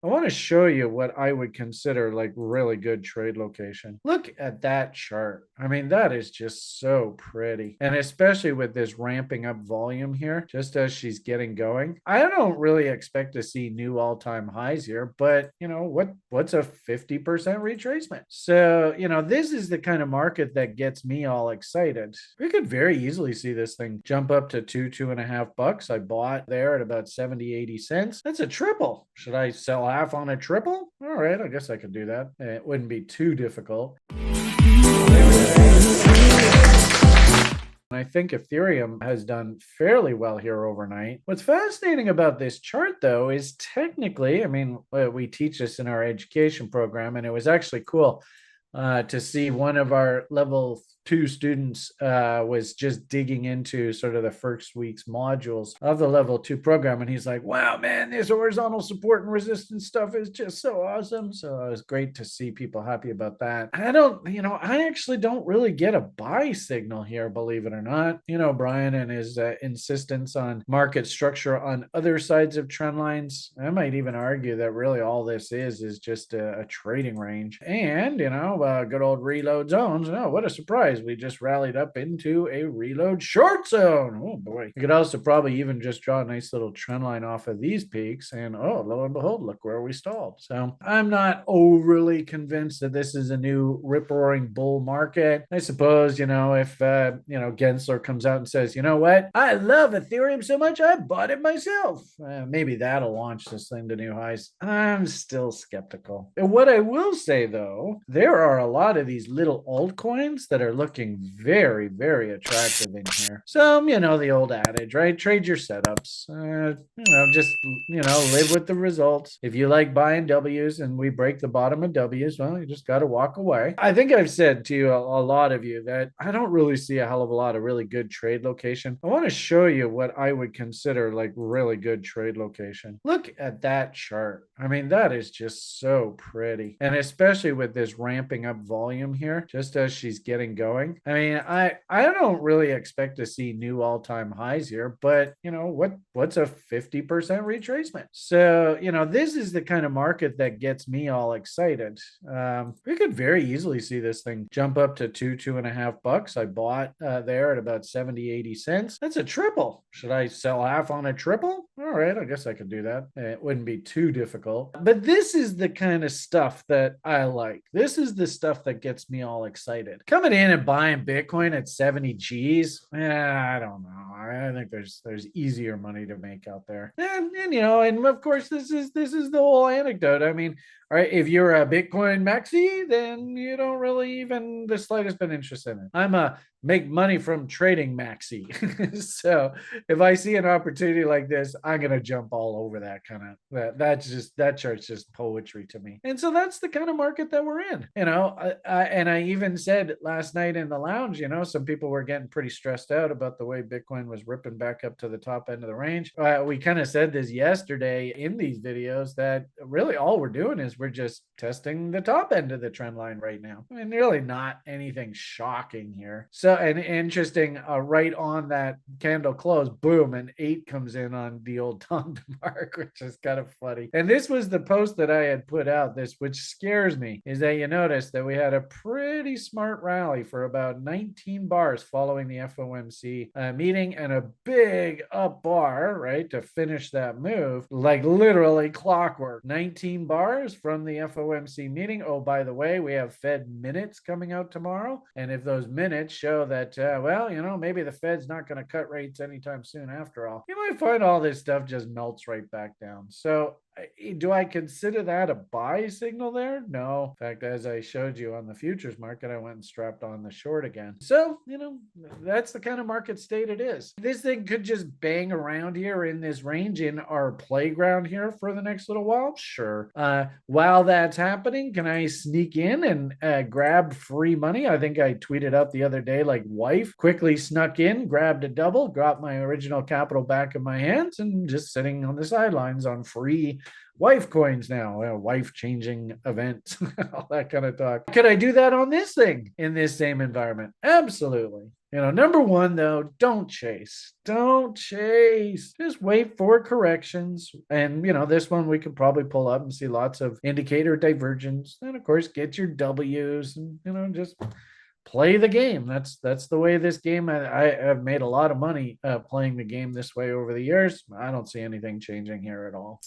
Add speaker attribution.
Speaker 1: I want to show you what I would consider like really good trade location. Look at that chart. I mean, that is just so pretty. And especially with this ramping up volume here, just as she's getting going. I don't really expect to see new all-time highs here, but what's a 50% retracement? So, this is the kind of market that gets me all excited. We could very easily see this thing jump up to two and a half bucks. I bought there at about 70, 80 cents. That's a triple. Should I sell half on a triple? All right, I guess I could do that. It wouldn't be too difficult. I think Ethereum has done fairly well here overnight. What's fascinating about this chart, though, is technically, we teach this in our education program, and it was actually cool to see one of our level 2 students was just digging into sort of the first week's modules of the level 2 program, and he's like, wow, man, this horizontal support and resistance stuff is just so awesome. So it was great to see people happy about that. I actually don't really get a buy signal here, believe it or not. Brian and his insistence on market structure on other sides of trend lines, I might even argue that really all this is just a trading range. And good old reload zones. Oh, what a surprise. We just rallied up into a reload short zone. Oh boy. You could also probably even just draw a nice little trend line off of these peaks, and oh, lo and behold, look where we stalled. So I'm not overly convinced that this is a new rip roaring bull market. I suppose, if Gensler comes out and says, you know what, I love Ethereum so much I bought it myself, maybe that'll launch this thing to new highs. I'm still skeptical. And what I will say, though, there are a lot of these little altcoins that are looking very, very attractive in here. So, the old adage, right? Trade your setups. Live with the results. If you like buying W's and we break the bottom of W's, well, you just got to walk away. I think I've said to you, a lot of you, that I don't really see a hell of a lot of really good trade location. I want to show you what I would consider like really good trade location. Look at that chart. I mean, that is just so pretty. And especially with this ramping up volume here, just as she's getting going. I don't really expect to see new all-time highs here, but what's a 50% retracement? So, this is the kind of market that gets me all excited. We could very easily see this thing jump up to two and a half bucks. I bought there at about 70, 80 cents. That's a triple. Should I sell half on a triple? All right, I guess I could do that. It wouldn't be too difficult. But this is the kind of stuff that I like. This is the stuff that gets me all excited. Coming in and buying Bitcoin at 70 G's, I don't know. I think there's easier money to make out there. And of course this is the whole anecdote. All right, if you're a Bitcoin maxi, then you don't really even the slightest bit interested in it. I'm a make money from trading maxi. So if I see an opportunity like this, I'm gonna jump all over that kind of that chart's just poetry to me. And so that's the kind of market that we're in. And I even said last night in the lounge, some people were getting pretty stressed out about the way Bitcoin was ripping back up to the top end of the range. We kind of said this yesterday in these videos that really all we're doing is we're just testing the top end of the trend line right now. Really not anything shocking here. So, and interesting, right on that candle close, boom, an 8 comes in on the old Tom DeMark, which is kind of funny. And this was the post that I had put out, which scares me, is that you notice that we had a pretty smart rally for about 19 bars following the FOMC meeting, and a big up bar, right, to finish that move, like literally clockwork. 19 bars from the FOMC meeting. Oh, by the way, we have Fed minutes coming out tomorrow. And if those minutes show that, maybe the Fed's not going to cut rates anytime soon after all, you might find all this stuff just melts right back down. So do I consider that a buy signal there? No. In fact, as I showed you on the futures market, I went and strapped on the short again. So, that's the kind of market state it is. This thing could just bang around here in this range in our playground here for the next little while. Sure. While that's happening, can I sneak in and grab free money? I think I tweeted out the other day, like, wife quickly snuck in, grabbed a double, got my original capital back in my hands, and just sitting on the sidelines on free wife coins now, wife changing event, all that kind of talk. Could I do that on this thing in this same environment? Absolutely. Number one, though, don't chase. Don't chase. Just wait for corrections. And, this one we could probably pull up and see lots of indicator divergence. And, of course, get your W's and, just play the game. That's the way this game. I have made a lot of money playing the game this way over the years. I don't see anything changing here at all.